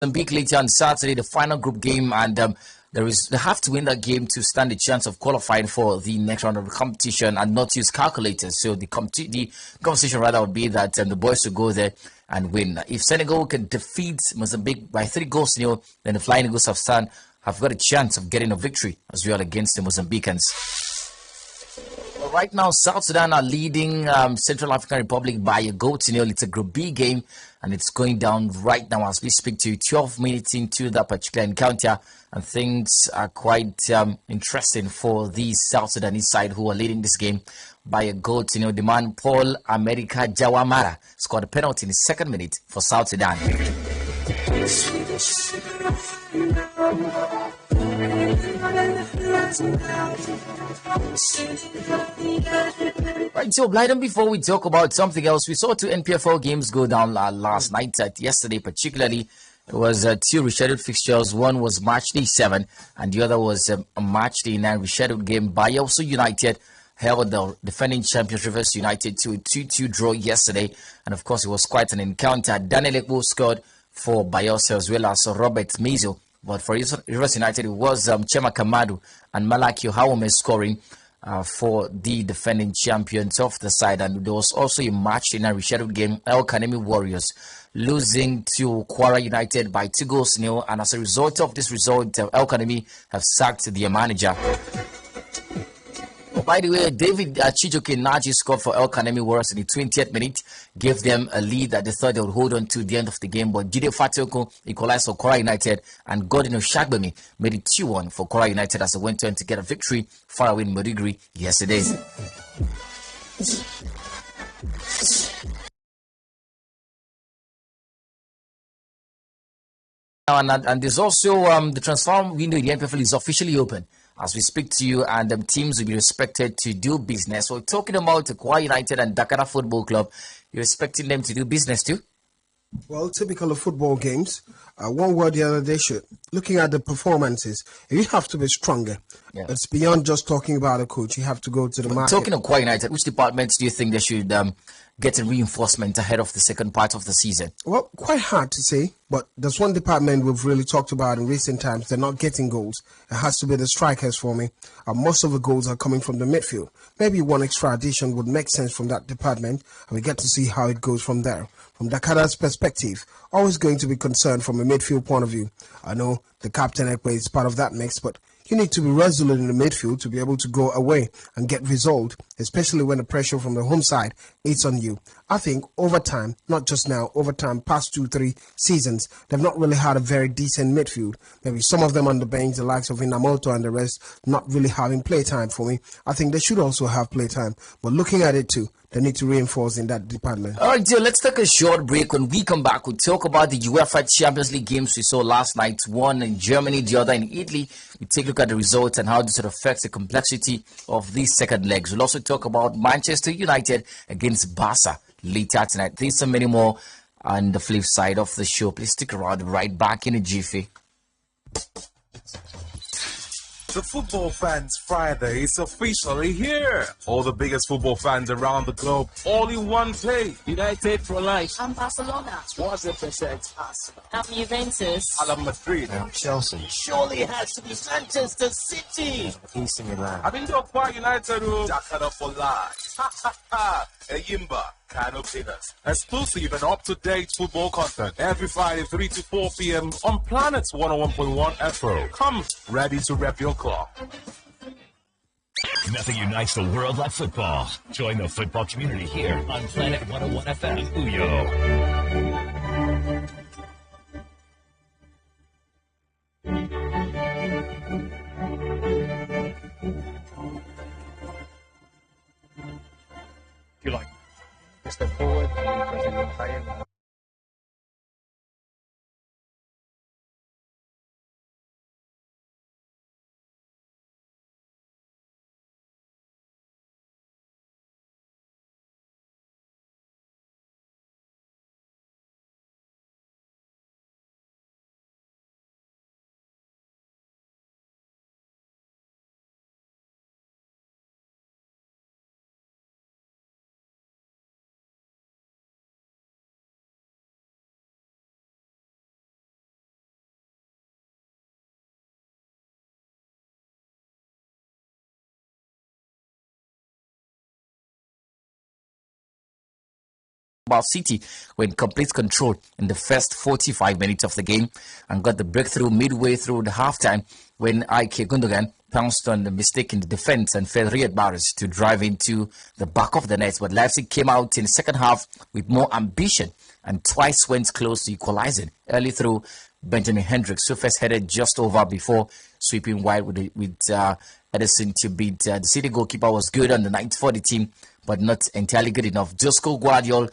Mozambique later on Saturday, the final group game, and they have to win that game to stand a chance of qualifying for the next round of the competition and not use calculators. So the conversation rather would be that the boys will go there and win. If Senegal can defeat Mozambique by 3-0, then the Flying Eagles have got a chance of getting a victory as well against the Mozambicans. Right now, South Sudan are leading Central African Republic by a goal to nil. It's a Group B game, and it's going down right now as we speak to you. 12 minutes into that particular encounter, and things are quite interesting for the South Sudanese side who are leading this game by a goal to nil. The man Paul America Jawamara scored a penalty in the second minute for South Sudan. Right, so Blyden, before we talk about something else, we saw 2 NPFL games go down last night. Yesterday, particularly, it was 2 rescheduled fixtures. One was match day 7, and the other was a match day 9 rescheduled game. Bayelsa United held the defending champions Rivers United to a 2-2 draw yesterday, and of course, it was quite an encounter. Daniel Ekbo scored for Bayelsa as well as Robert Mazel. But for Rivers United, it was Chema Kamadu and Malaki Hawame scoring for the defending champions of the side. And there was also a match in a rescheduled game, El Kanemi Warriors losing to Kwara United by 2-0. And as a result of this result, El Kanemi have sacked their manager. By the way, David Chijoke Naji scored for El Kanemi Warriors in the 20th minute, gave them a lead that they thought they would hold on to the end of the game. But Jide Fatioko equalized for Kwara United, and Gordon Oshagbemi made it 2-1 for Kwara United as they went on to get a victory far away in Maiduguri yesterday. And there's also the transfer window in the NPFL is officially open as we speak to you, and teams will be expected to do business. So, talking about Kwara United and Dakar Football Club, you're expecting them to do business too? Well, typical of football games, one word the other they should. Looking at the performances, you have to be stronger. Yeah. It's beyond just talking about a coach. You have to go to the market. Talking of Kwara United, which departments do you think they should get a reinforcement ahead of the second part of the season? Well, quite hard to say, but there's one department we've really talked about in recent times. They're not getting goals. It has to be the strikers for me. Most of the goals are coming from the midfield. Maybe one extra addition would make sense from that department, and we get to see how it goes from there. From Dakar's perspective, always going to be concerned from a midfield point of view. I know the captain Ekwe is part of that mix, but you need to be resolute in the midfield to be able to go away and get result, especially when the pressure from the home side is on you. I think over time, not just now, over time, past 2-3 seasons, they've not really had a very decent midfield. Maybe some of them on the bench, the likes of Inamoto and the rest, not really having playtime for me. I think they should also have playtime. But looking at it too, they need to reinforce in that department. All right, dear, let's take a short break. When we come back, we'll talk about the UEFA Champions League games we saw last night. One in Germany, the other in Italy. We take a look at the results and how this affects the complexity of these second legs. We'll also talk about Manchester United against Barca later tonight. These and many more on the flip side of the show. Please stick around. Right back in a jiffy. The Football Fans Friday is officially here. All the biggest football fans around the globe, all in one place. United for life. I'm Barcelona. 100% Arsenal. I'm Juventus. I'm Madrid. I'm Chelsea. Surely it has to be Manchester City. AC Milan. I've been to Kwara United. Dakar for life. Ha ha ha. Eyimba. Kano Pinners. Exclusive and up-to-date football content every Friday 3 to 4 p.m. on Planets 101.1 FM. Come ready to rep your club. Nothing unites the world like football. Join the football community here on Planet 101 FM. Uyo. You like step forward and present your hand. about City were in complete control in the first 45 minutes of the game and got the breakthrough midway through the halftime when Ike Gundogan pounced on the mistake in the defense and fed Riyad Mahrez to drive into the back of the net. But Leipzig came out in the second half with more ambition and twice went close to equalizing early through Benjamin Hendricks, who first headed just over before sweeping wide with Edison to beat the City goalkeeper. Was good on the night for the team, but not entirely good enough. Josko Guardiola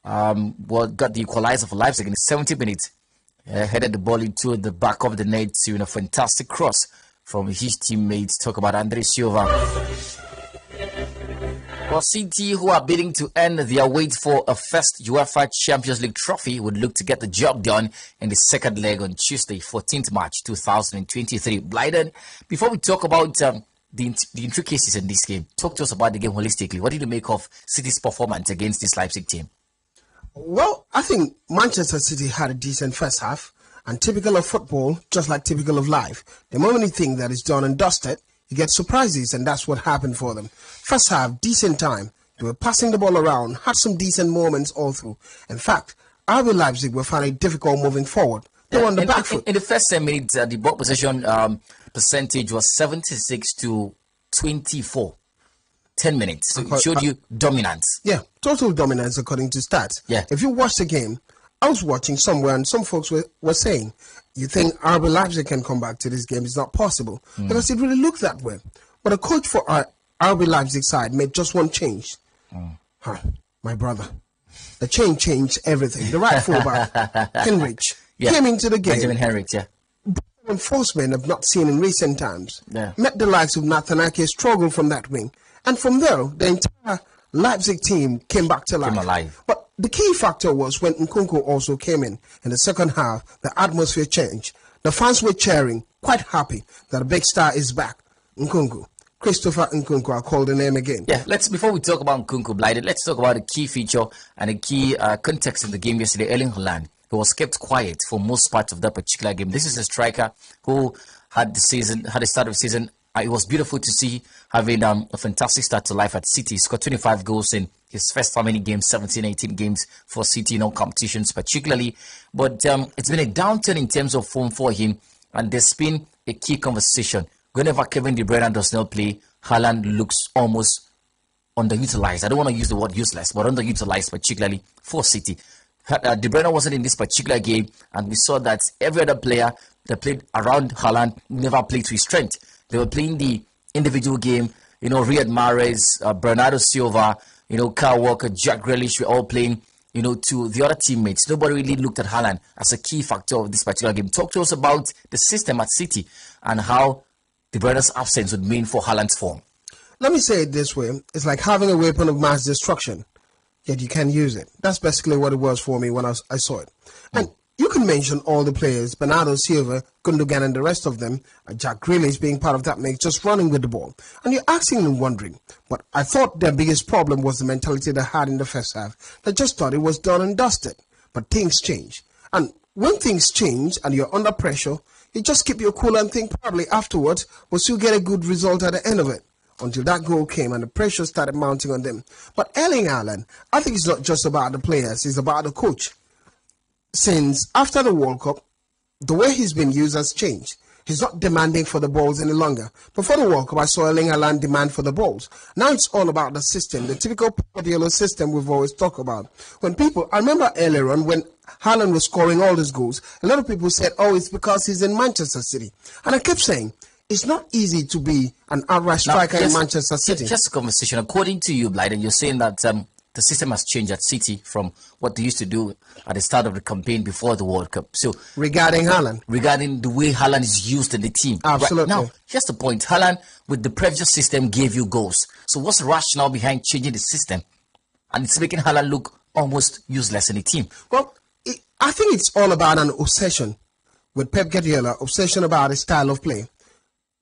got the equalizer for Leipzig in the 70 minutes. Headed the ball into the back of the net to a fantastic cross from his teammates. Talk about Andre Silva. Well, City, who are bidding to end their wait for a first UEFA Champions League trophy, would look to get the job done in the second leg on Tuesday, 14th March 2023. Blyden, before we talk about the intricacies in this game, talk to us about the game holistically. What did you make of City's performance against this Leipzig team? Well, I think Manchester City had a decent first half, and typical of football, just like typical of life, the moment you think that it's done and dusted, you get surprises, and that's what happened for them. First half, decent time. They were passing the ball around, had some decent moments all through. In fact, RB Leipzig were finding it difficult moving forward. They were on the back foot. In the first 10 minutes, the ball possession percentage was 76 to 24. 10 minutes. So it showed you dominance. Yeah, total dominance according to stats. Yeah. If you watch the game, I was watching somewhere and some folks were saying, you think RB Leipzig can come back to this game? It's not possible. Because it really looked that way. But a coach for our RB Leipzig side made just one change. My brother. The change changed everything. The right fullback, Henrich, came into the game. Benjamin Henrich, yeah. Enforcement I've not seen in recent times. Yeah. Met the likes of Nathan Ake struggle from that wing. And from there, the entire Leipzig team came back to life. Came alive. But the key factor was when Nkunku also came in the second half, the atmosphere changed. The fans were cheering, quite happy that a big star is back. Nkunku. Christopher Nkunku, I'll call the name again. Yeah, before we talk about Nkunku, Blighted, let's talk about the key feature and the key context in the game yesterday. Erling Haaland, who was kept quiet for most parts of that particular game. This is a striker who had the start of the season. It was beautiful to see having a fantastic start to life at City. He scored 25 goals in his first how many games? 17, 18 games for City in all competitions particularly. But it's been a downturn in terms of form for him. And there's been a key conversation. Whenever Kevin De Bruyne does not play, Haaland looks almost underutilized. I don't want to use the word useless, but underutilized particularly for City. De Bruyne wasn't in this particular game. And we saw that every other player that played around Haaland never played to his strength. They were playing the individual game. Riyad Mahrez, Bernardo Silva, Kyle Walker, Jack Grealish were all playing, to the other teammates. Nobody really looked at Haaland as a key factor of this particular game. Talk to us about the system at City and how De Bruyne's absence would mean for Haaland's form. Let me say it this way. It's like having a weapon of mass destruction, yet you can't use it. That's basically what it was for me when I saw it. And you can mention all the players, Bernardo Silva, Gundogan, and the rest of them. Jack Grealish being part of that mix, just running with the ball. And you're asking and wondering. But I thought their biggest problem was the mentality they had in the first half. They just thought it was done and dusted. But things change. And when things change and you're under pressure, you just keep your cool and think probably afterwards we'll still get a good result at the end of it. Until that goal came and the pressure started mounting on them. But Erling Haaland, I think it's not just about the players, it's about the coach. Since after the World Cup, the way he's been used has changed. He's not demanding for the balls any longer. Before the World Cup, I saw Erling Haaland demand for the balls. Now it's all about the system, the typical Guardiola system we've always talked about. I remember earlier on when Haaland was scoring all these goals, a lot of people said, it's because he's in Manchester City. And I kept saying, it's not easy to be an outright striker in Manchester City. Just a conversation. According to you, Blyden, you're saying that the system has changed at City from what they used to do at the start of the campaign before the World Cup. So regarding Haaland, regarding the way Haaland is used in the team, absolutely. Right now, here's the point: Haaland with the previous system gave you goals. So what's the rationale behind changing the system, and it's making Haaland look almost useless in the team? Well, I think it's all about an obsession with Pep Guardiola, obsession about his style of play.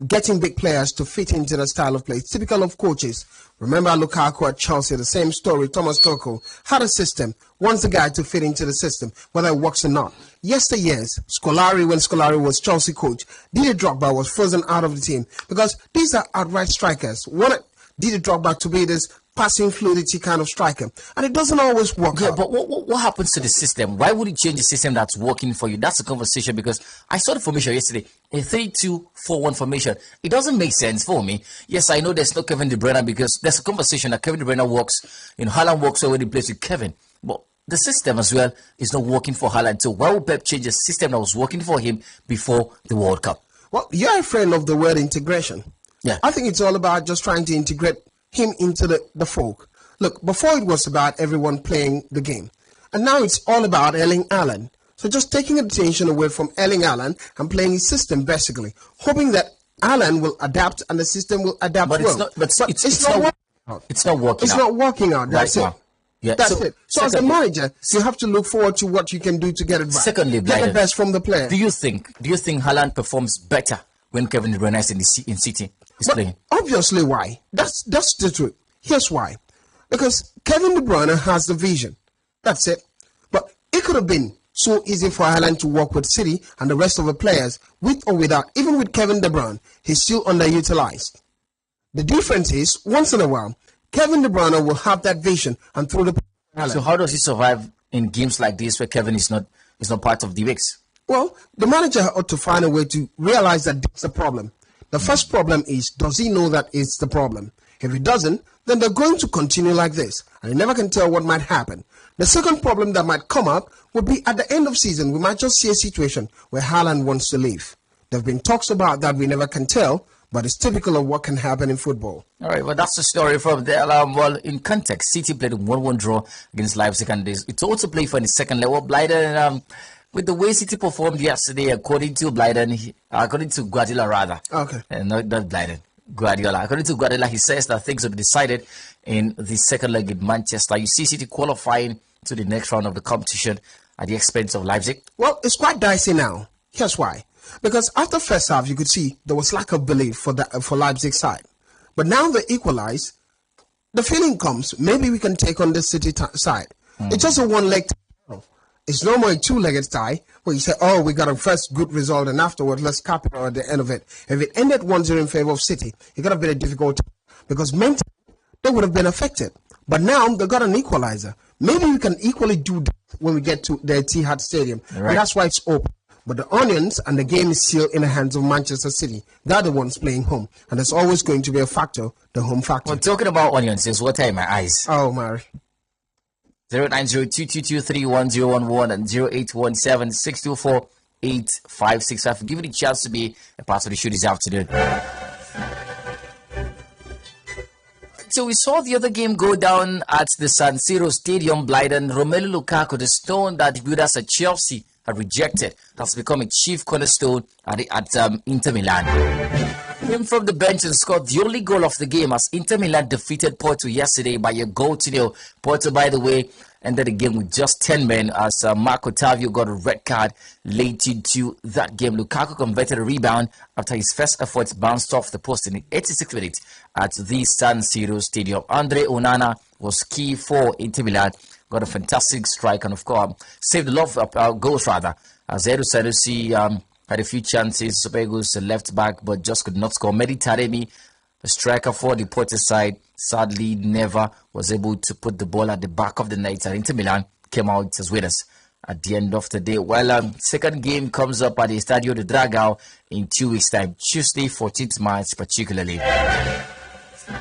Getting big players to fit into the style of play. It's typical of coaches. Remember Lukaku at Chelsea, the same story. Thomas Tuchel had a system, wants the guy to fit into the system, whether it works or not. Yesteryears, Scolari, when Scolari was Chelsea coach, Didier Drogba was frozen out of the team because these are outright strikers. Wanted Didier Drogba to be this passing fluidity kind of striker, and it doesn't always work Yeah, out. but what happens to the system? Why would you change the system that's working for you? That's a conversation, because I saw the formation yesterday, a 3-2-4-1 formation. It doesn't make sense for me. Yes, I know there's no Kevin De Bruyne, because there's a conversation that Kevin De Bruyne works, Haaland works when he plays with Kevin. But the system as well is not working for Haaland. So why would Pep change a system that was working for him before the World Cup? Well, you're a friend of the word integration. Yeah. I think it's all about just trying to integrate him into the folk. Look, before it was about everyone playing the game, and now it's all about Erling Haaland. So just taking attention away from Erling Haaland and playing his system basically, hoping that Haaland will adapt and the system will adapt But well. it's not. But it's not not. working out. It's not working. It's out not working out. That's right it. now. Yeah. That's it. So as a secondly- manager, you have to look forward to what you can do to get it back. Secondly, get the Blyden, best from the player. Do you think Haaland performs better when Kevin De Bruyne is in City is But playing? obviously, why? That's the truth. Here's why. Because Kevin De Bruyne has the vision. That's it. But it could have been so easy for Haaland to work with City and the rest of the players, with or without. Even with Kevin De Bruyne, he's still underutilized. The difference is, once in a while, Kevin De Bruyne will have that vision and throw the Haaland. So how does he survive in games like this where Kevin is not part of the mix? Well, the manager ought to find a way to realize that it's a problem. The first problem is, does he know that it's the problem? If he doesn't, then they're going to continue like this, and you never can tell what might happen. The second problem that might come up would be at the end of season, we might just see a situation where Haaland wants to leave. There have been talks about that, we never can tell, but it's typical of what can happen in football. All right, well, that's the story from there. Well, in context, City played a 1-1 draw against Leipzig, and it's also played for the second level. Blyden, with the way City performed yesterday, according to Blyden, according to Guardiola rather. Okay. Not Blyden. Guardiola. According to Guardiola, he says that things will be decided in the second leg in Manchester. You see City qualifying to the next round of the competition at the expense of Leipzig. Well, it's quite dicey now. Here's why. Because after first half, you could see there was lack of belief for Leipzig's side. But now they equalize, the feeling comes, maybe we can take on the City side. It's just a one-leg tie. It's no more a two-legged tie where you say, oh, we got a first good result and afterwards let's cap it at the end of it. If it ended 1-0 in favor of City, it could have been a difficult time because mentally they would have been affected. But now they got an equalizer. Maybe we can equally do that when we get to the Etihad Stadium. Right. And that's why it's open. But the onions and the game is still in the hands of Manchester City. They're the ones playing home. And there's always going to be a factor, the home factor. Well, talking about onions, there's water in my eyes. Oh, Mary. 09022231011 and 0817-624-8565. Give it a chance to be a part of the show this afternoon. So we saw the other game go down at the San Siro Stadium. Blyden, Romelu Lukaku, the stone that builders at Chelsea had rejected, has become a chief cornerstone at Inter Milan. Came from the bench and scored the only goal of the game as Inter Milan defeated Porto yesterday by a goal to nil. Porto, by the way, ended the game with just 10 men as Marco Tavio got a red card late into that game. Lukaku converted a rebound after his first efforts bounced off the post in the 86th minute at the San Siro Stadium. Andre Onana was key for Inter Milan. Got a fantastic strike and, of course, saved a lot of goals, rather. As Edu Sanusi had a few chances. Super Eagles left back, but just could not score. Mehdi Taremi, the striker for the Porto side, sadly never was able to put the ball at the back of the net. And Inter Milan came out as winners at the end of the day. Well, second game comes up at the Estadio de Dragao in 2 weeks' time, Tuesday, 14th March, particularly.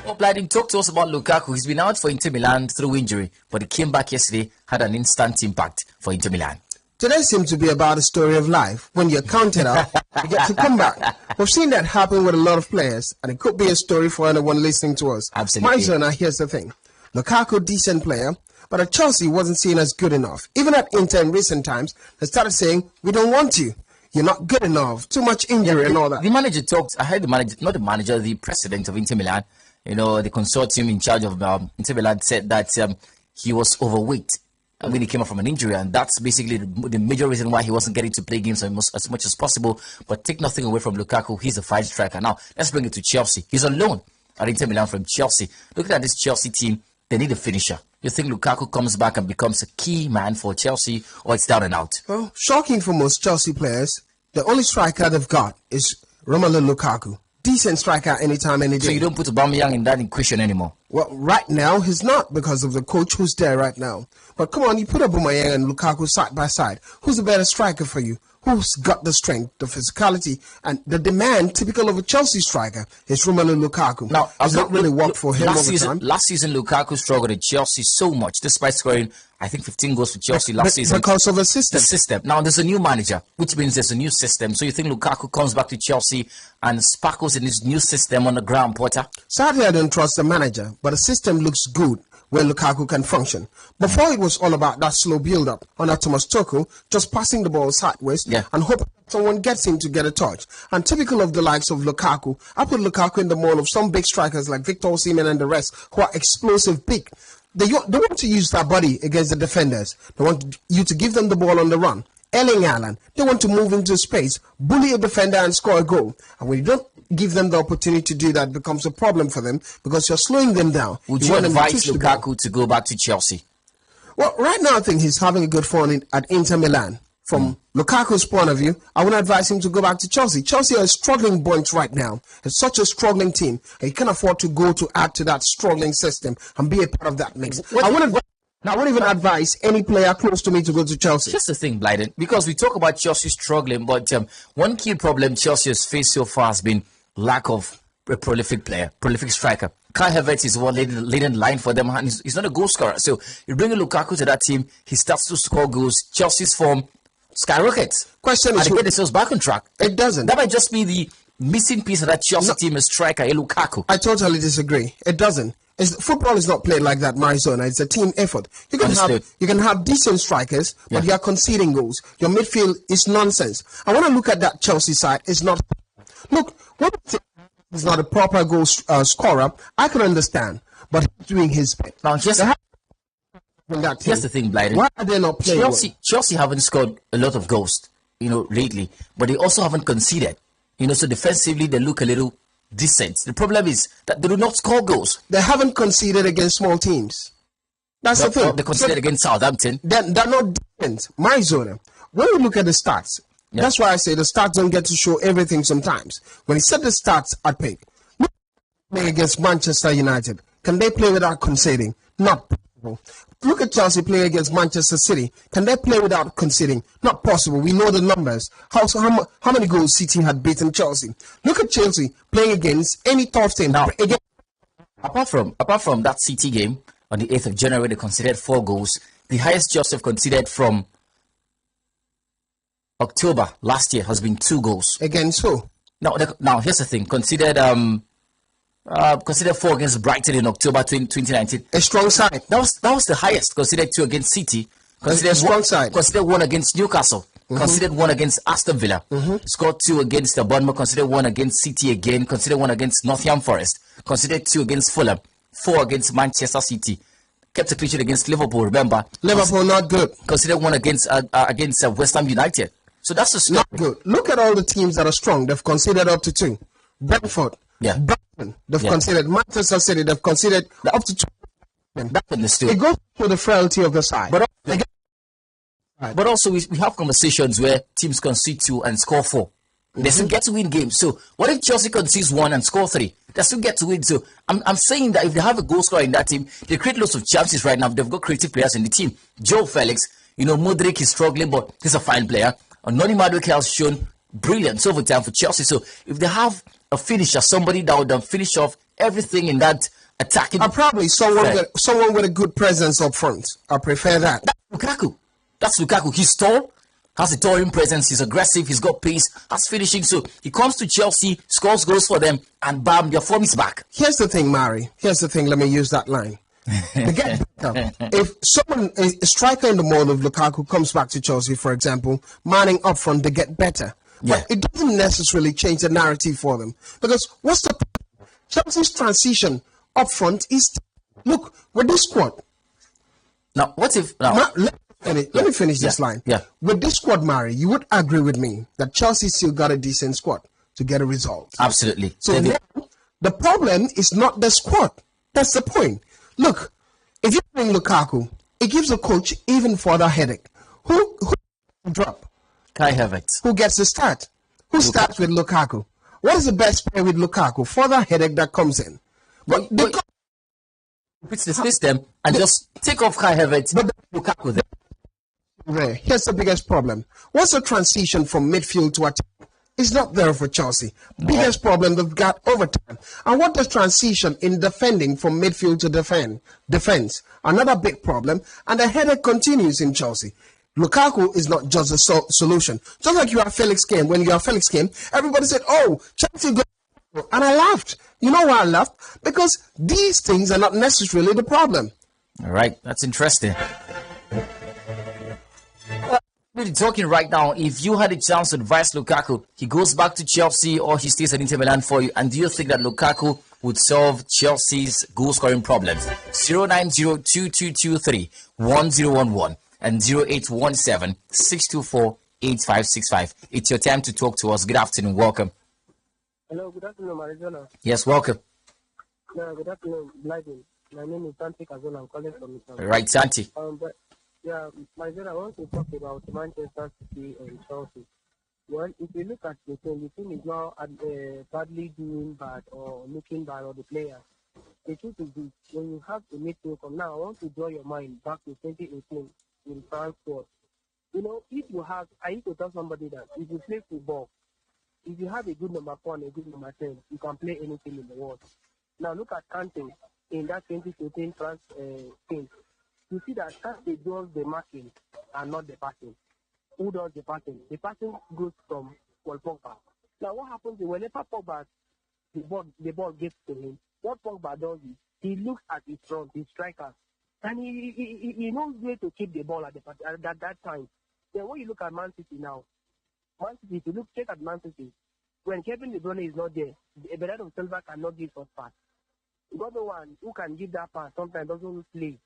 Well, Blyden, talk to us about Lukaku. He's been out for Inter Milan through injury, but he came back yesterday, had an instant impact for Inter Milan. Today seems to be about a story of life. When you're counted out, you get to come back. We've seen that happen with a lot of players, and it could be a story for anyone listening to us. Absolutely. My son, here's the thing. Lukaku, decent player, but at Chelsea wasn't seen as good enough. Even at Inter in recent times, they started saying, we don't want you. You're not good enough. Too much injury and all that. The manager talked, I heard the manager, not the manager, the president of Inter Milan, the consortium in charge of Inter Milan said that he was overweight when he came up from an injury, and that's basically the major reason why he wasn't getting to play games as much as possible. But take nothing away from Lukaku, he's a fine striker. Now, let's bring it to Chelsea. He's on loan at Inter Milan from Chelsea. Looking at this Chelsea team, they need a finisher. You think Lukaku comes back and becomes a key man for Chelsea, or it's down and out? Well, shocking for most Chelsea players, the only striker they've got is Romelu Lukaku. decent striker anytime, any day. So you don't put Aubameyang in that equation anymore. Well, right now he's not because of the coach who's there right now. But come on, you put Aubameyang and Lukaku side by side. Who's the better striker for you? Who's got the strength, the physicality, and the demand typical of a Chelsea striker is Romelu Lukaku. Now, it's not really worked for him over time. Last season, Lukaku struggled at Chelsea so much, despite scoring, I think, 15 goals for Chelsea last season. Because of a system. The system. Now, there's a new manager, which means there's a new system. So you think Lukaku comes back to Chelsea and sparkles in his new system on the ground, Potter? Sadly, I don't trust the manager, but the system looks good where Lukaku can function. Before, it was all about that slow build-up under Thomas Tuchel, just passing the ball sideways and hoping someone gets him to get a touch. And typical of the likes of Lukaku, I put Lukaku in the mold of some big strikers like Victor Osimhen and the rest who are explosive, big. They want to use their body against the defenders. They want you to give them the ball on the run. Erling Haaland, they want to move into space, bully a defender and score a goal. And when you don't give them the opportunity to do that, it becomes a problem for them because you're slowing them down. Would you advise Lukaku to go back to Chelsea? Well, right now I think he's having a good form at Inter Milan. From Lukaku's point of view, I would advise him to go back to Chelsea. Chelsea are a struggling bunch right now. It's such a struggling team. He can afford to go to add to that struggling system and be a part of that mix. I wouldn't even advise any player close to me to go to Chelsea. Just the thing, Blyden, because we talk about Chelsea struggling, but one key problem Chelsea has faced so far has been lack of a prolific player, prolific striker. Kai Havertz is the one leading the line for them, and he's not a goal scorer. So you bring Lukaku to that team, he starts to score goals. Chelsea's form skyrockets. Question is, and they get themselves back on track. It doesn't. That might just be the missing piece of that Chelsea team, is striker, Lukaku. I totally disagree. It doesn't. Football is not played like that, Marizona. It's a team effort. You can have decent strikers, but you are conceding goals. Your midfield is nonsense. I want to look at that Chelsea side. It's not. Look, what is not a proper goal scorer, I can understand, but he's doing his bit. Now, here's the thing, Blyden. Why are they not playing Chelsea haven't scored a lot of goals, lately, but they also haven't conceded. So defensively they look a little decent. The problem is that they do not score goals. They haven't conceded against small teams. That's the thing. They conceded against Southampton. They're not decent. Marizona. When you look at the stats, that's why I say the stats don't get to show everything sometimes. When you set the stats at peak, play against Manchester United, can they play without conceding? Not possible. Look at Chelsea play against Manchester City. Can they play without conceding? Not possible. We know the numbers. How many goals City had beaten Chelsea? Look at Chelsea playing against any tough team. Now, apart from that City game on the 8th of January, they conceded 4 goals. The highest Chelsea have conceded from October last year has been 2 goals. Against who? Now here's the thing. Considered 4 against Brighton in October 2019. A strong side. That was the highest. Considered 2 against City. Considered strong side. Considered 1 against Newcastle. Considered 1 against Aston Villa. Scored 2 against Bournemouth. Considered 1 against City again. Considered 1 against Nottingham Forest. Considered 2 against Fulham. 4 against Manchester City. Kept a clean sheet against Liverpool. Remember, Liverpool not good. Considered 1 against West Ham United. So that's a story. Not good. Look at all the teams that are strong. They've conceded up to 2. Brentford. Brighton. They've conceded. Manchester City. They've conceded up to 2. It goes to the frailty of the side. But also we have conversations where teams concede 2 and score 4. They still get to win games. So what if Chelsea concedes 1 and score 3? They still get to win. So I'm saying that if they have a goal scorer in that team, they create lots of chances right now. They've got creative players in the team. Joe Felix, Modric is struggling, but he's a fine player. And Noni Madueke has shown brilliance over time for Chelsea. So if they have a finisher, somebody that would finish off everything in that attacking, probably someone with a good presence up front. I prefer that. That's Lukaku. He's tall, has a towering presence. He's aggressive. He's got pace. Has finishing. So he comes to Chelsea, scores goals for them, and bam, their form is back. Here's the thing, Mari. Here's the thing. Let me use that line. They get better. If someone, a striker in the mold of Lukaku comes back to Chelsea, for example, manning up front, they get better. But it doesn't necessarily change the narrative for them. Because what's the problem? Chelsea's transition up front is, look, with this squad. Now, what if... Now, let me finish this line. With this squad, Mari, you would agree with me that Chelsea still got a decent squad to get a result. Absolutely. So now, the problem is not the squad. That's the point. Look, if you bring Lukaku, it gives the coach even further headache. Who drop? Kai Havertz. Who gets the start? Who starts with Lukaku? What is the best play with Lukaku? Further headache that comes in. But It's the system and just take off Kai Havertz. But Lukaku there. Here's the biggest problem. What's the transition from midfield to attack? It's not there for Chelsea. Biggest problem they've got over time. And what does transition in defending from midfield to defense? Another big problem. And the headache continues in Chelsea. Lukaku is not just a solution. Just like you have Felix came. When you have Felix came, everybody said, oh, Chelsea go. And I laughed. You know why I laughed? Because these things are not necessarily the problem. All right, that's interesting. We're talking right now. If you had a chance to advise Lukaku, he goes back to Chelsea or he stays at Inter Milan for you. And do you think that Lukaku would solve Chelsea's goal-scoring problems? 090-2223-1011 and 0817-624-8565. It's your time to talk to us. Good afternoon. Welcome. Hello, good afternoon, Arizona. Yes, welcome. Good afternoon, Blyden. My name is Santi Kazola. I'm calling from Italy. Right, Santi. Arizona, I want to talk about Manchester City and Chelsea. Well, if you look at the team is now badly doing bad or looking bad, or the players. The truth is this: when you have a midfield from now, I want to draw your mind back to 2018 in Frankfurt. You know, if you have, I used to tell somebody that if you play football, if you have a good number 4 and a good number 10, you can play anything in the world. Now look at Kante in that 2014 France team. You see that Kante does the marking and not the passing. Who does the passing? The passing goes from Paul Pogba. Now what happens is whenever Pogba, the ball gets to him, what Pogba does is he looks at his front, his striker, and he knows where to keep the ball at that time. Then when you look at Man City now, Man City, if you check at Man City, when Kevin De Bruyne is not there, Bernardo Silva cannot give us pass. The other one who can give that pass sometimes doesn't play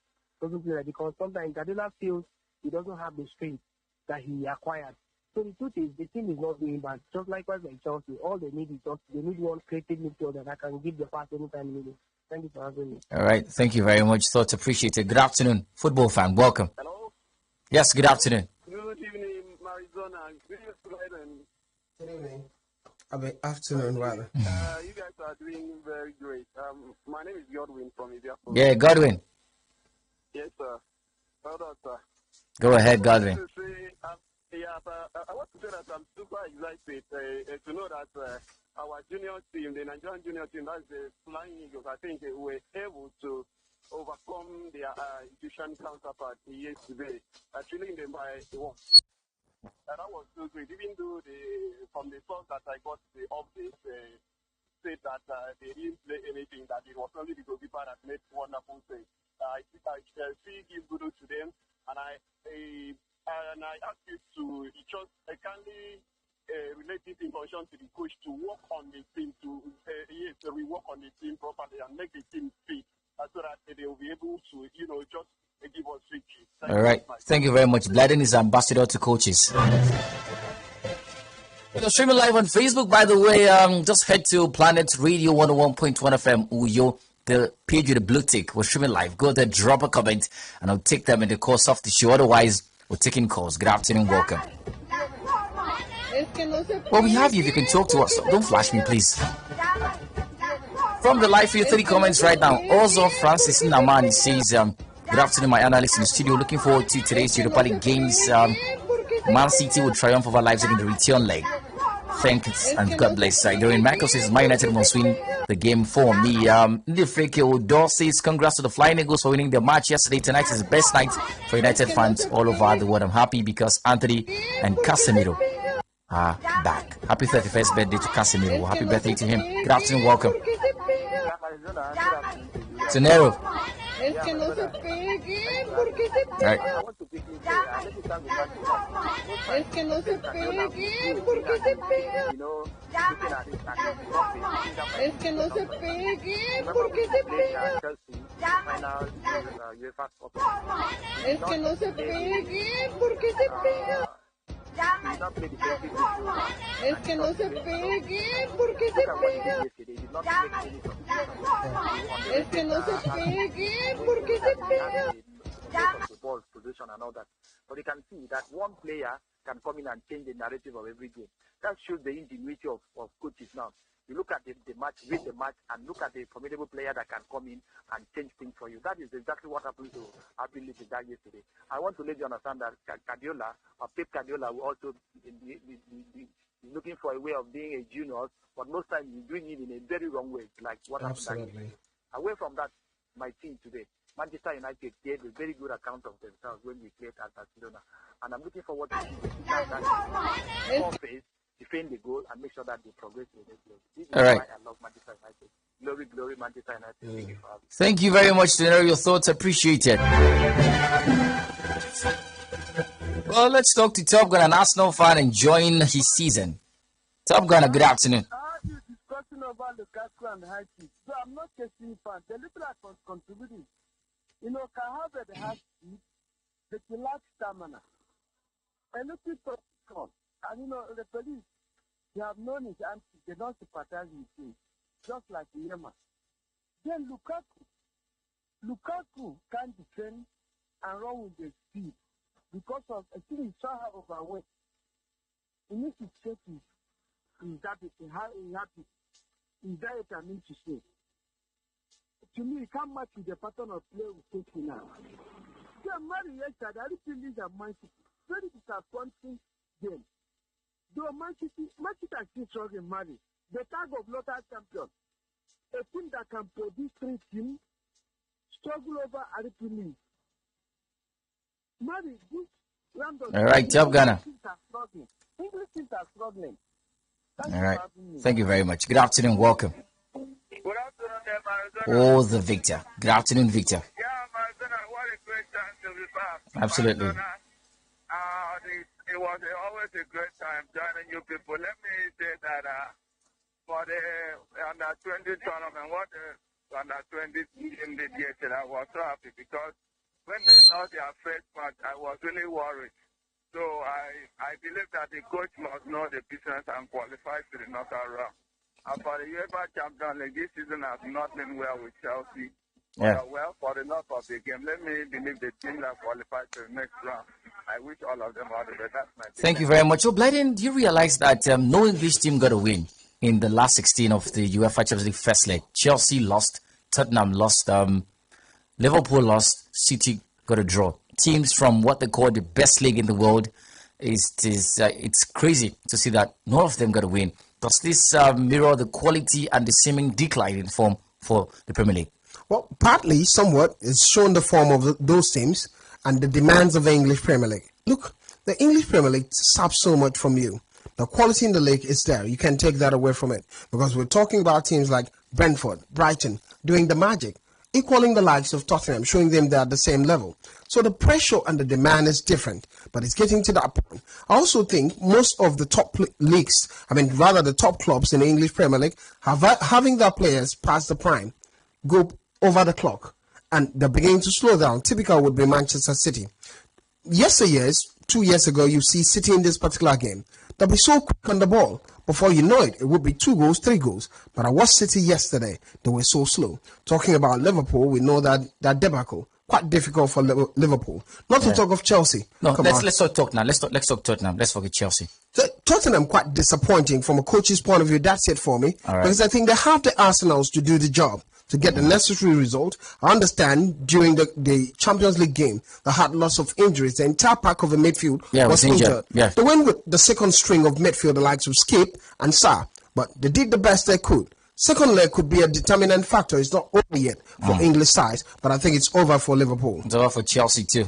that because sometimes Guardiola feels he doesn't have the strength that he acquired. So the truth is the team is not doing bad. Just likewise like Chelsea, all they need is they need one creative midfielder that can give the pass anytime needed. Thank you for having me. All right, thank you very much. Thoughts appreciated. Good afternoon, football fan. Welcome. Hello. Yes, good afternoon. Good evening, Arizona. Good evening. Afternoon, rather. You guys are doing very great. My name is Godwin from India. Yeah, Godwin. Yes, sir. Hold on, sir. Go ahead, Godwin. I want to say that I'm super excited to know that our junior team, the Nigerian junior team, that's the Flying Eagles, I think they were able to overcome their Egyptian counterpart yesterday, drilling them by the wall. And that was so great. Even though from the source that I got the update said that they didn't play anything, that it was only the goalkeeper that made wonderful saves. I give kudos to them, and I ask you to just kindly relate this information to the coach to work on the team, to rework on the team properly and make the team fit, so that they will be able to, just give us victory. All right. Thank you very much. Blyden is ambassador to coaches. You're streaming live on Facebook, by the way. Just head to Planet Radio 101.1 FM Uyo, the page with the blue tick. We're streaming live. Go there, drop a comment, and I'll take them in the course of the show. Otherwise, we're taking calls. Good afternoon. Welcome. Well, we have you if you can talk to us. Don't flash me, please. From the live field, 30 comments right now. Also, Francis Namani says, good afternoon, my analyst in the studio. Looking forward to today's Europa League games. Man City will triumph over Leipzig in the return leg. Thanks and God bless. During Michael says, Man United must win the game for me. Ndifreke Odo says, congrats to the Flying Eagles for winning the match yesterday. Tonight is the best night for United fans all over the world. I'm happy because Anthony and Casemiro are back. Happy 31st birthday to Casemiro. Happy birthday to him. Good afternoon, welcome. Tenero. Right. Position and all that. But you can see that one player can come in and change the narrative of every game. That shows the ingenuity of coaches now. You look at the match, read the match, and look at the formidable player that can come in and change things for you. That is exactly what happened to Ability that yesterday. I want to let you understand that Guardiola, or Pep Guardiola, will also be looking for a way of being a junior, but most times he's doing it in a very wrong way, like what happened that yesterday. Away from that, my team today, Manchester United gave a very good account of themselves when we played at Barcelona. And I'm looking forward to seeing the that face, defend the goal, and make sure that they progress with this game. This is why I love Manchester United. Glory, glory, Manchester United. Thank you very much, Tenero. Your thoughts appreciated. Well, let's talk to Top Gun, an Arsenal fan enjoying his season. Top Gunner, good afternoon. Discussing about Lukaku and high kick. So I'm not chasing fans. The little are contributing. You know, can have the high kick, but you lack stamina. A little on. And you know, the police, they have known it and they don't sympathize with him. Just like Yema. Then Lukaku can't defend and run with the speed because of a thing he saw her overweight. He needs to check his diet, his diet, I mean to say. To me, it can't match with the pattern of play we're taking now. They are married yesterday. I really feel that Man City. Very disappointing game. Though Man City are still struggling, married. The tag of local champion. A team that can produce 3 teams struggle over Aripi League. Married, this round of... All right, Top Gunner. English teams are struggling. All right. Thank you very much. Good afternoon. Welcome. Good afternoon, Maradona. Oh, the Victor. Good afternoon, Victor. Yeah, Maradona, what a great time to be back. Absolutely. Maradona, it was always a great time joining you people. Let me say that for the under-20 tournament, what the under-20 team did yesterday, I was so happy because when they lost their first match, I was really worried. So I believe that the coach must know the business and qualify to the knockout round. And for the UEFA Champions League, this season has not been well with Chelsea. Yeah. Well, for the knock of the game, let me believe the team that qualified to the next round. I wish all of them all the best. That's my Thank you very much. So, Blyden, do you realize that no English team got a win in the last 16 of the UEFA Champions League first leg? Chelsea lost, Tottenham lost, Liverpool lost, City got a draw. Teams from what they call the best league in the world, it's crazy to see that none of them got a win. Does this mirror the quality and the seeming decline in form for the Premier League? Well, partly, somewhat, it's shown the form of those teams and the demands of the English Premier League. Look, the English Premier League saps so much from you. The quality in the league is there. You can't take that away from it. Because we're talking about teams like Brentford, Brighton, doing the magic, equaling the likes of Tottenham, showing them they're at the same level. So the pressure and the demand is different, but it's getting to that point. I also think most of the top leagues, the top clubs in the English Premier League, having their players past the prime, go over the clock, and they're beginning to slow down. Typical would be Manchester City. 2 years ago, you see City in this particular game. They'll be so quick on the ball. Before you know it, it would be 2 goals, 3 goals. But I watched City yesterday. They were so slow. Talking about Liverpool, we know that debacle. Quite difficult for Liverpool. Not to talk of Chelsea. No, let's talk now. Let's talk Tottenham. Let's forget Chelsea. So, Tottenham quite disappointing from a coach's point of view. That's it for me. All right. Because I think they have the arsenals to do the job, to get the necessary result. I understand during the Champions League game, they had lots of injuries. The entire pack of the midfield was injured. Yeah. They went with the second string of midfield, the likes of Skip and Sarr. But they did the best they could. Second leg could be a determinant factor. It's not over yet for English sides, but I think it's over for Liverpool. It's over for Chelsea too.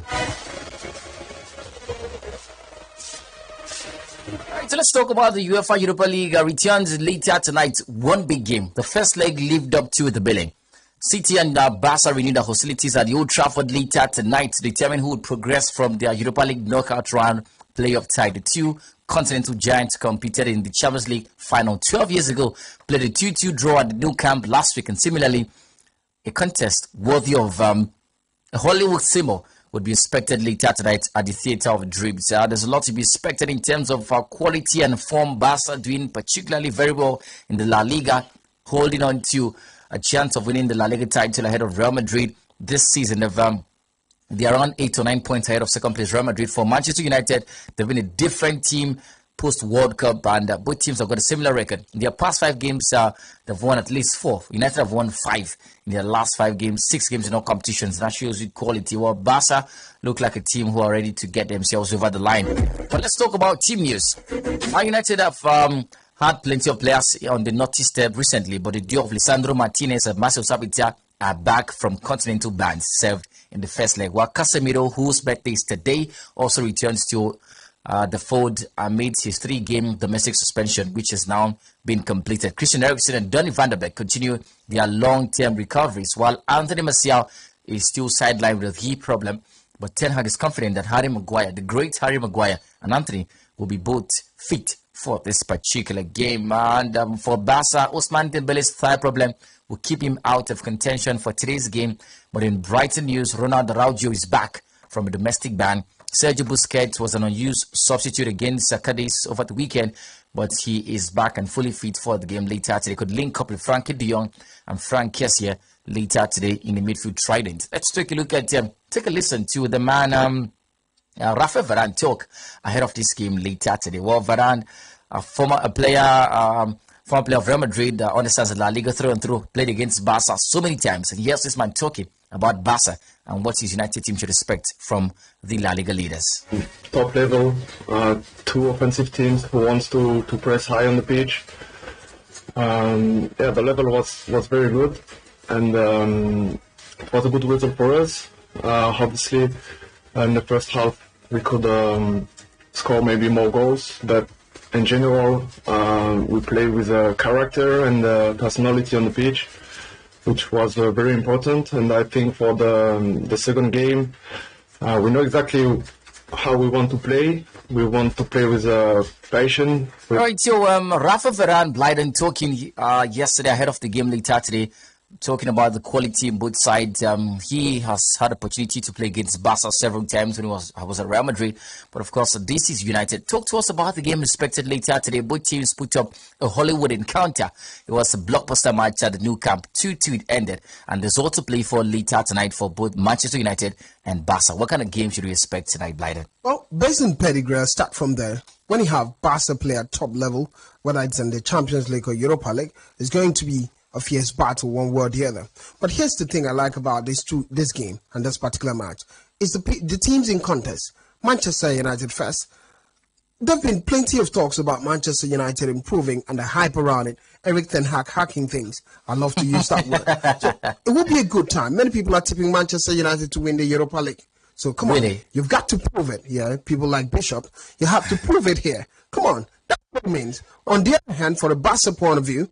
Alright, so let's talk about the UEFA Europa League. Returns later tonight. One big game. The first leg lived up to the billing. City and Barca renewed their hostilities at the Old Trafford later tonight to determine who would progress from their Europa League knockout round playoff tie. The two continental giants competed in the Champions League final 12 years ago, played a 2-2 draw at the Nou Camp last week, and similarly, a contest worthy of a Hollywood symbol would be expected later tonight at the Theatre of Dreams. There's a lot to be expected in terms of quality and form. Barca doing particularly very well in the La Liga, holding on to a chance of winning the La Liga title ahead of Real Madrid this season. They're around 8 or 9 points ahead of second place Real Madrid. For Manchester United, they've been a different team, post World Cup, and both teams have got a similar record. In their past 5 games, they've won at least 4. United have won 5 in their last 5 games, 6 games in all competitions. That shows you quality. Well, Barca look like a team who are ready to get themselves over the line. But let's talk about team news. Man United have had plenty of players on the notice tab recently, but the duo of Lisandro Martinez and Marcel Sabitzer are back from continental bans served in the first leg, while Casemiro, whose birthday is today, also returns to the fold amid his 3-game domestic suspension, which has now been completed. Christian Eriksen and Donny van der Beek continue their long-term recoveries, while Anthony Martial is still sidelined with a hip problem. But Ten Hag is confident that Harry Maguire, the great Harry Maguire, and Anthony will be both fit for this particular game. And for Barca, Ousmane Dembele's thigh problem will keep him out of contention for today's game. But in Brighton news, Ronald Araujo is back from a domestic ban. Sergio Busquets was an unused substitute against Cadiz over the weekend, but he is back and fully fit for the game later today. Could link up with Frankie de Jong and Frank Kessié later today in the midfield trident. Let's take a look at, take a listen to the man, Rafael Varane talk ahead of this game later today. Well, Varane, a former player of Real Madrid, understands the La Liga through and through, played against Barca so many times, and here's this man talking about Barca and what his United team should expect from the La Liga leaders. Top level, 2 offensive teams who wants to press high on the pitch. The level was very good, and it was a good result for us. Obviously, in the first half we could score maybe more goals, but in general we play with character and personality on the pitch, which was very important. And I think for the second game, we know exactly how we want to play. We want to play with passion. All right, so Rafa Varane Blyden talking yesterday ahead of the game later today, talking about the quality in both sides. He has had opportunity to play against Barca several times when he was at Real Madrid, but of course this is United. Talk to us about the game expected later today. Both teams put up a Hollywood encounter. It was a blockbuster match at the new camp. 2-2 it ended, and there's also play for later tonight for both Manchester United and Barca. What kind of game should we expect tonight, Blyden? Well, based on pedigree, I'll start from there. When you have Barca play at top level, whether it's in the Champions League or Europa League, it's going to be a fierce battle, one way or the other. But here's the thing I like about this game and this particular match is the teams in contest. Manchester United first. There have been plenty of talks about Manchester United improving and the hype around it. Eric Ten Hag hacking things. I love to use that word. So it will be a good time. Many people are tipping Manchester United to win the Europa League. So come on, you've got to prove it. Yeah, people like Bishop, you have to prove it here. Come on, that's what it means. On the other hand, for a Barca point of view,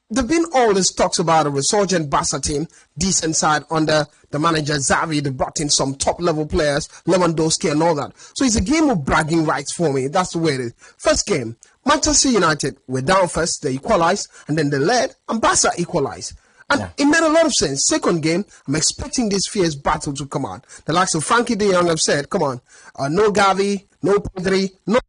there've been all this talks about a resurgent Barca team, decent side under the manager Xavi. They brought in some top-level players, Lewandowski and all that. So it's a game of bragging rights for me. That's the way it is. First game, Manchester United were down first, they equalized, and then they led, and Barca equalized. And it made a lot of sense. Second game, I'm expecting this fierce battle to come on. The likes of Frankie de Jong have said, come on, no Gavi, no Pedri, no...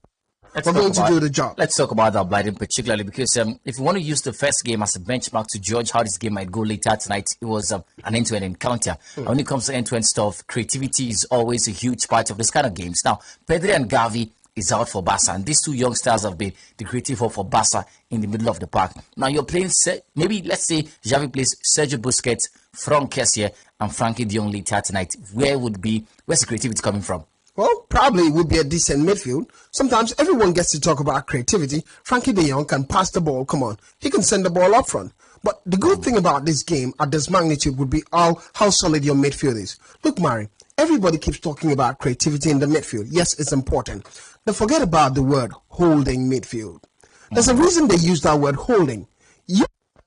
We're going to do the job. Let's talk about that, Blyden, particularly because if you want to use the first game as a benchmark to judge how this game might go later tonight, it was an end-to-end encounter. And when it comes to end-to-end stuff, creativity is always a huge part of this kind of games. Now, Pedri and Gavi is out for Barca, and these 2 young stars have been the creative hope for Barca in the middle of the park. Now, you're playing, maybe let's say Xavi plays Sergio Busquets, Frank Kessié, and Frankie de Jong later tonight. Where's the creativity coming from? Well, probably it would be a decent midfield. Sometimes everyone gets to talk about creativity. Frankie de Jong can pass the ball. Come on. He can send the ball up front. But the good thing about this game at this magnitude would be how solid your midfield is. Look, Mari, everybody keeps talking about creativity in the midfield. Yes, it's important. Now forget about the word holding midfield. There's a reason they use that word holding.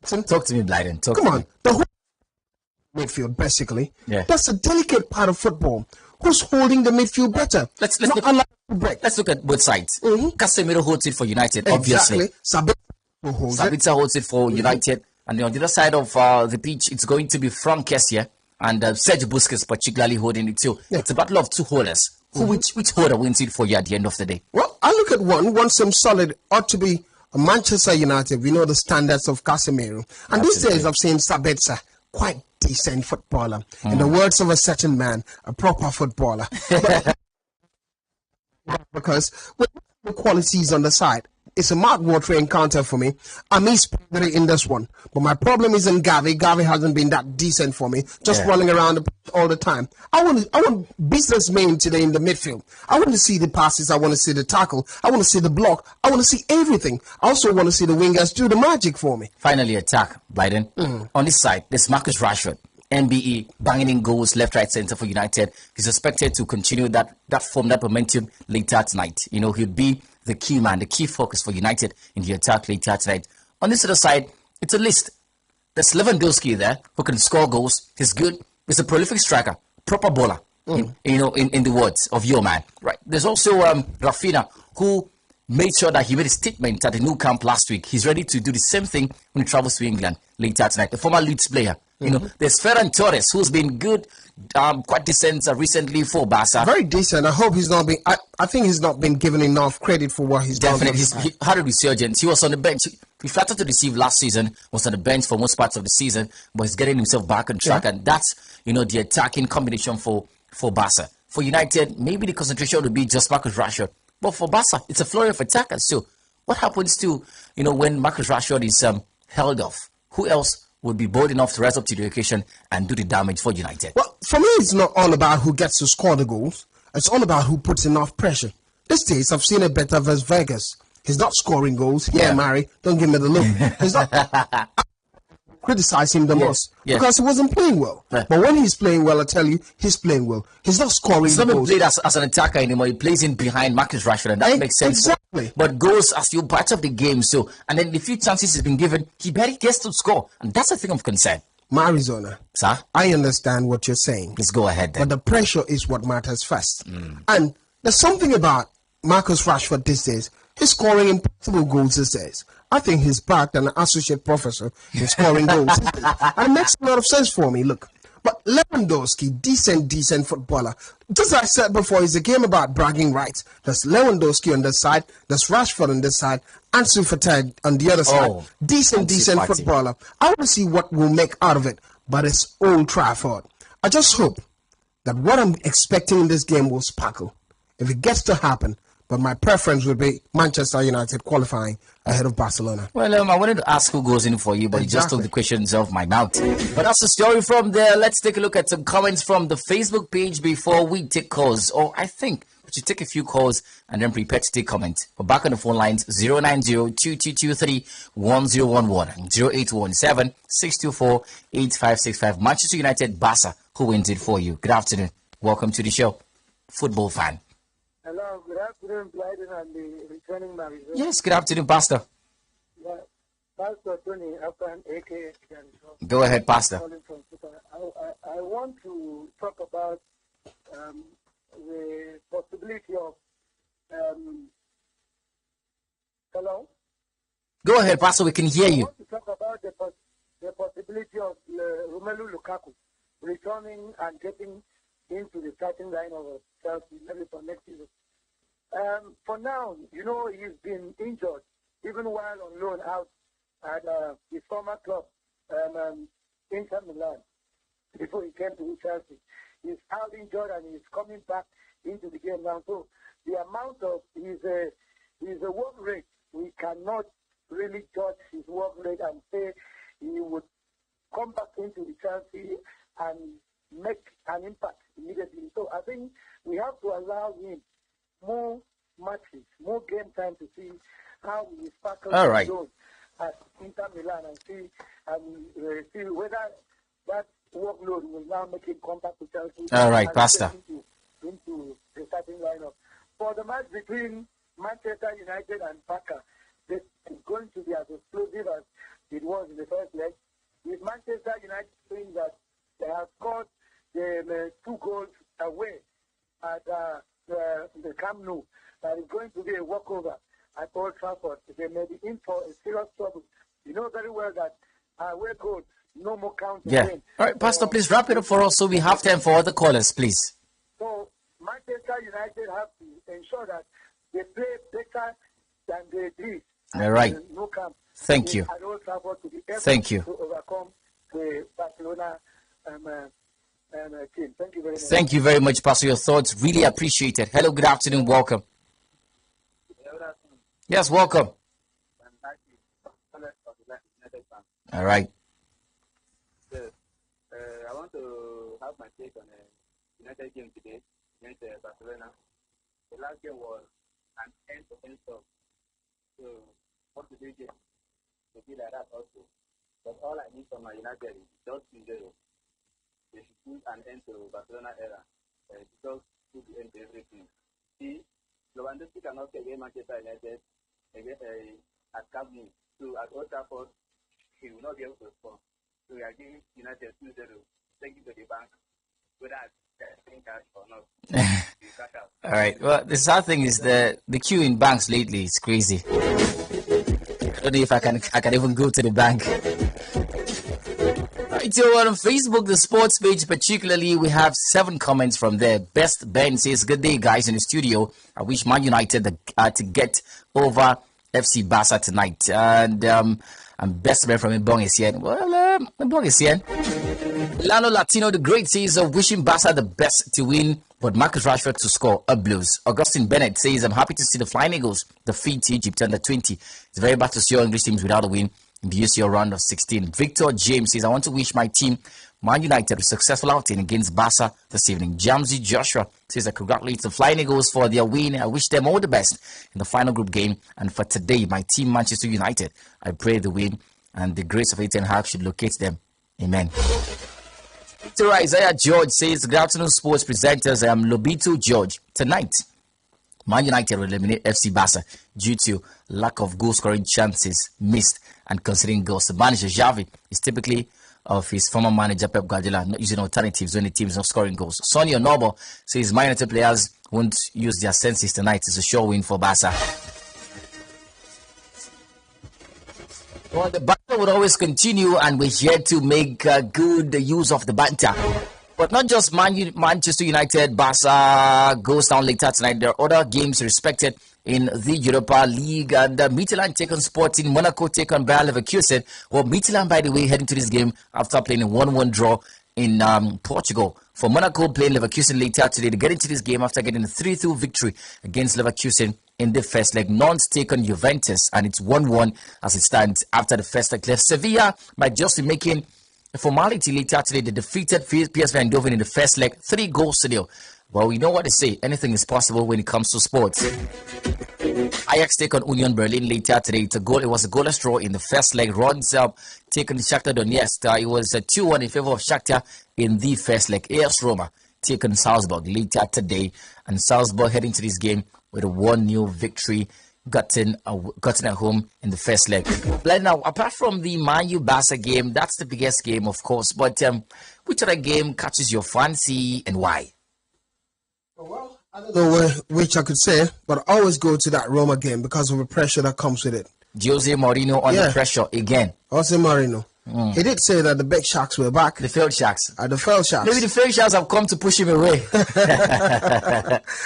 Talk to me, Blyden. Come on. The whole midfield, basically. That's a delicate part of football. Who's holding the midfield better? Let's look at both sides. Casemiro holds it for United, obviously. Sabitzer holds it for United. And on the other side of the pitch, it's going to be Frank Kessié and Sergio Busquets particularly holding it too. It's a battle of 2 holders. Which holder wins it for you at the end of the day? Well, I look at one some solid ought to be Manchester United. We know the standards of Casemiro. And these days I've seen Sabitzer, quite decent footballer. In the words of a certain man, a proper footballer. Because qualities on the side. It's a mouth-watering encounter for me. I miss Pedri in this one. But my problem isn't Gavi. Gavi hasn't been that decent for me. Just running around the pitch all the time. I want businessmen today in the midfield. I want to see the passes. I want to see the tackle. I want to see the block. I want to see everything. I also want to see the wingers do the magic for me. Finally, attack, Biden. On this side, there's Marcus Rashford. MBE, banging in goals left, right, center for United. He's expected to continue that form, that momentum later tonight. You know, he'll be the key man, the key focus for United in the attack later tonight. On this other side, it's a list. There's Lewandowski there who can score goals. He's good. He's a prolific striker, proper bowler. In the words of your man, right? There's also Rafinha, who made sure that he made a statement at the new camp last week. He's ready to do the same thing when he travels to England later tonight. The former Leeds player. You know, there's Ferran Torres, who's been good, quite decent recently for Barca. Very decent. I hope he's not been. I think he's not been given enough credit for what he's done. Definitely, he had a resurgence. He was on the bench. He flattered to receive last season. Was on the bench for most parts of the season, but he's getting himself back on track, and that's the attacking combination for Barca. For United, maybe the concentration would be just Marcus Rashford, but for Barca, it's a flurry of attackers. So, what happens to when Marcus Rashford is held off? Who else would be bold enough to rise up to the occasion and do the damage for United? Well, for me, it's not all about who gets to score the goals. It's all about who puts enough pressure. These days, I've seen it better versus Vegas. He's not scoring goals. Yeah, Mary, don't give me the look. He's not. Criticize him the most because he wasn't playing well. But when he's playing well, I tell you, he's playing well. He's not scoring. He's not played as an attacker anymore. He plays in behind Marcus Rashford, and that makes sense. Exactly. But goals as you part of the game. So, and then the few chances he's been given, he barely gets to score, and that's a thing of concern. Arizona, sir, I understand what you're saying. Let's go ahead then. But the pressure is what matters first. And there's something about Marcus Rashford these days. He's scoring impossible goals these days. I think he's backed an associate professor in scoring goals. And it makes a lot of sense for me. Look, but Lewandowski, decent footballer. Just like I said before, it's a game about bragging rights. There's Lewandowski on this side, there's Rashford on this side, Ansu Fati on the other side. Decent footballer. I want to see what we'll make out of it, but it's Old Trafford. I just hope that what I'm expecting in this game will sparkle. If it gets to happen, but my preference would be Manchester United qualifying ahead of Barcelona. Well, I wanted to ask who goes in for you, but you just took the questions off my mouth. But that's the story from there. Let's take a look at some comments from the Facebook page before we take calls. Or I think we should take a few calls and then prepare to take comments. We're back on the phone lines 090-2223-1011 0817-624-8565. Manchester United, Barca, who wins it for you? Good afternoon. Welcome to the show. Football fan. Hello, good afternoon, Blyden and the returning marriage. Yes, good afternoon, Pastor. Yeah, Pastor Tony, Afghan, a.k.a. Go ahead, Pastor. I want to talk about the possibility of... hello? Go ahead, Pastor, we can hear you. I want to talk about the possibility of Romelu Lukaku returning and getting into the starting line of Chelsea maybe for next season. For now, he's been injured even while on loan out at his former club, Inter Milan, before he came to Chelsea. He's out injured and he's coming back into the game now. So the amount of his work rate, we cannot really judge his work rate and say he would come back into the Chelsea and make an impact immediately. So I think we have to allow him more matches, more game time to see how he sparkles those at Inter Milan and see whether that workload will now make him come back to Chelsea. All right, Pastor. Into the starting lineup. For the match between Manchester United and Barca, this is going to be as explosive as it was in the first leg. With Manchester United saying that they have scored the 2 goals away at the Camp Nou, that is going to be a walkover at Old Trafford. They may be in for a serious trouble. You know very well that away goals, no more counting. Yeah. All right, Pastor, please wrap it up for us so we have time for other callers, please. So Manchester United have to ensure that they play better than they did. All right. No camp. Thank you. At Old Trafford to be able Thank you. to overcome the Barcelona team. Thank you very much. Thank you very much, Pastor. Your thoughts really appreciated. Hello, good afternoon. Welcome. Good Yes, welcome. All right. Yes. I want to have my take on the United game today against Barcelona. The last game was an end-to-end stuff. So, what to do again? To be like that also. But all I need from my United is just 2-0. They should put an end to Barcelona era. Just put the end to everything. See, Lewandowski cannot play against Manchester United against at Camp Nou. So at Old Trafford, he will not be able to score. So we are giving United 2-0. Take it to the bank. Whether I think cash or not. All right. Well, the sad thing is the queue in banks lately is crazy. I don't know if I can even go to the bank. Right, so on Facebook, the sports page particularly, we have 7 comments from there. Best Ben says, "Good day, guys, in the studio. I wish Man United to get over FC Barca tonight." And best man from Mbong is here. Well, Mbong is here. Lano Latino the Great says, "Wishing Barca the best to win, but Marcus Rashford to score a blues." Augustine Bennett says, "I'm happy to see the Flying Eagles defeat Egypt under 20. It's very bad to see our English teams without a win in the UCL round of 16. Victor James says, "I want to wish my team, Man United, a successful outing against Barca this evening." Jamzi Joshua says, "I congratulate the Flying Eagles for their win. I wish them all the best in the final group game. And for today, my team, Manchester United, I pray the win and the grace of Ten Hag should locate them. Amen." Victor Isaiah George says, "Good afternoon, sports presenters. I am Lobito George. Tonight, Man United will eliminate FC Barca due to lack of goal-scoring chances missed and conceding goals. The manager, Xavi, is typically of his former manager, Pep Guardiola, not using alternatives when the team is not scoring goals." Sonia Noble says, "Man United players won't use their senses tonight. It's a sure win for Barca." Well, the banter would always continue, and we're here to make good use of the banter. But not just Manchester United, Barca goes down later tonight. There are other games respected in the Europa League. And Midtjylland take on Sporting, Monaco take on Bayer Leverkusen. Well, Midtjylland, by the way, heading to this game after playing a 1-1 draw in Portugal. For Monaco, playing Leverkusen later today, they get into this game after getting a 3-2 victory against Leverkusen in the first leg. Nantes take on Juventus, and it's 1-1 as it stands after the first leg. Sevilla might just be making a formality later today. They defeated PSV Eindhoven in the first leg, 3-0. Well, we know what they say. Anything is possible when it comes to sports. Ajax take on Union Berlin later today. It was a goalless draw in the first leg. Rodz take on Shakhtar Donetsk. It was a 2-1 in favor of Shakhtar in the first leg. AS Roma take on Salzburg later today. And Salzburg heading to this game with a 1-0 victory gotten at home in the first leg. But now, apart from the Man U Barca game, that's the biggest game, of course. But which other game catches your fancy and why? Well, I don't know which I could say, but I always go to that Roma game because of the pressure that comes with it. Jose Mourinho under pressure again. Jose Mourinho. He did say that the big Sharks were back. The failed Sharks. The failed Sharks. Maybe the failed Sharks have come to push him away.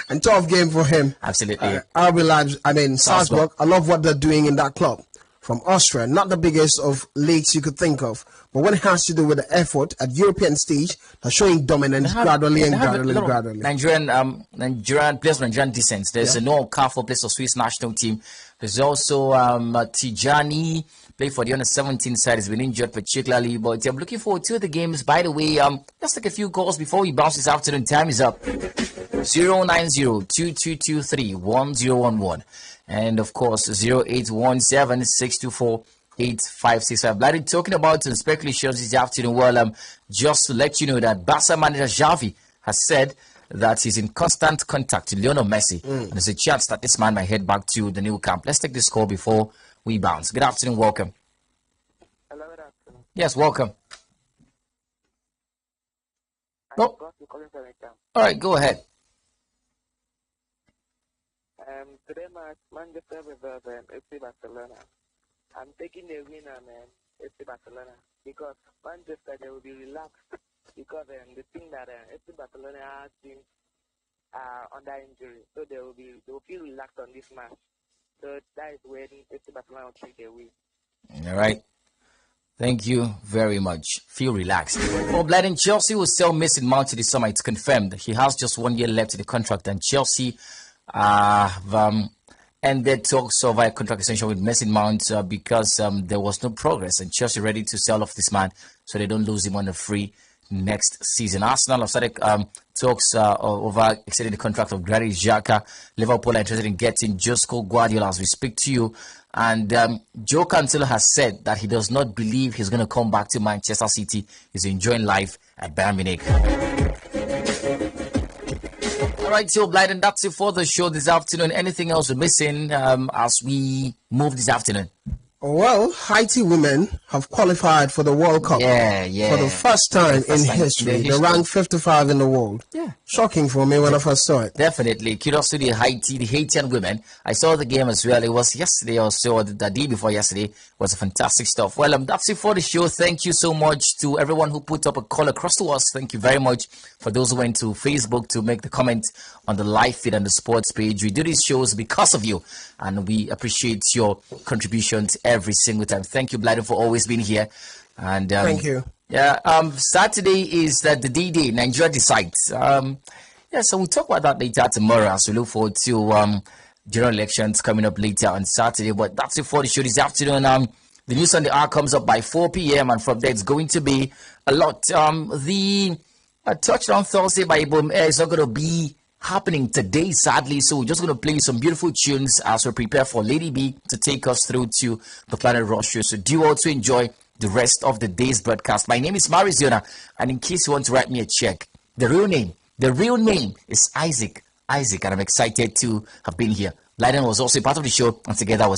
And tough game for him. Absolutely. RB Leipzig, Salzburg. I love what they're doing in that club. From Austria, not the biggest of leagues you could think of, but when it has to do with the effort at European stage, they're showing dominance gradually. Nigerian players from Nigerian descent. There's a Noah Okafor, plays for Swiss national team. There's also Tijani, played for the under-17 side. He's been injured particularly, but I'm looking forward to the games. By the way, let's take a few calls before we bounce this afternoon. Time is up. 090-2223-1011. And of course, 0817-624-8565. Bloody talking about some speculations this afternoon. Well, just to let you know that Barca manager Xavi has said that he's in constant contact with Lionel Messi. And there's a chance that this man might head back to the new camp. Let's take this call before we bounce. Good afternoon, welcome. Hello, good afternoon. Yes, welcome. Oh. All right, go ahead. Today, Manchester versus FC Barcelona. I'm taking the winner, FC Barcelona, because Manchester, they will be relaxed because the thing that FC Barcelona has been under injury, so they will feel relaxed on this match. So that is when FC Barcelona will take the win. All right. Thank you very much. Feel relaxed. Well, Bladden, Chelsea will still missing Mount this summer. It's confirmed. He has just 1 year left in the contract, and Chelsea ended talks of a contract extension with Mason Mount because there was no progress, and Chelsea ready to sell off this man so they don't lose him on a free next season. Arsenal have started talks over extending the contract of Granit Xhaka. Liverpool are interested in getting Josko Guardiola as we speak to you. And Joe Cancelo has said that he does not believe he's going to come back to Manchester City. He's enjoying life at Bayern Munich. All right, so Blind, and that's it for the show this afternoon. Anything else we're missing as we move this afternoon? Well, Haiti women have qualified for the World Cup for the first time in history. They ranked 55 in the world. Yeah. Shocking for me when I first saw it. Definitely. Kudos to the Haitian women. I saw the game as well. It was yesterday or so, the day before yesterday. It was fantastic stuff. Well, that's it for the show. Thank you so much to everyone who put up a call across to us. Thank you very much for those who went to Facebook to make the comment on the live feed and the sports page. We do these shows because of you, and we appreciate your contributions every single time. Thank you, Blyden, for always being here. And thank you. Yeah, Saturday is the D-Day. Nigeria decides. So we'll talk about that later tomorrow as we look forward to general elections coming up later on Saturday. But that's it for the show this afternoon. The news on the hour comes up by 4 p.m. and from there it's going to be a lot. The touchdown Thursday by Ibom Air is not going to be happening today, sadly, so we're just going to play some beautiful tunes as we prepare for Lady B to take us through to the Planet Rock show. So do also enjoy the rest of the day's broadcast. My name is Mariziona, and in case you want to write me a check, the real name is Isaac, and I'm excited to have been here. Lyden was also a part of the show, and together was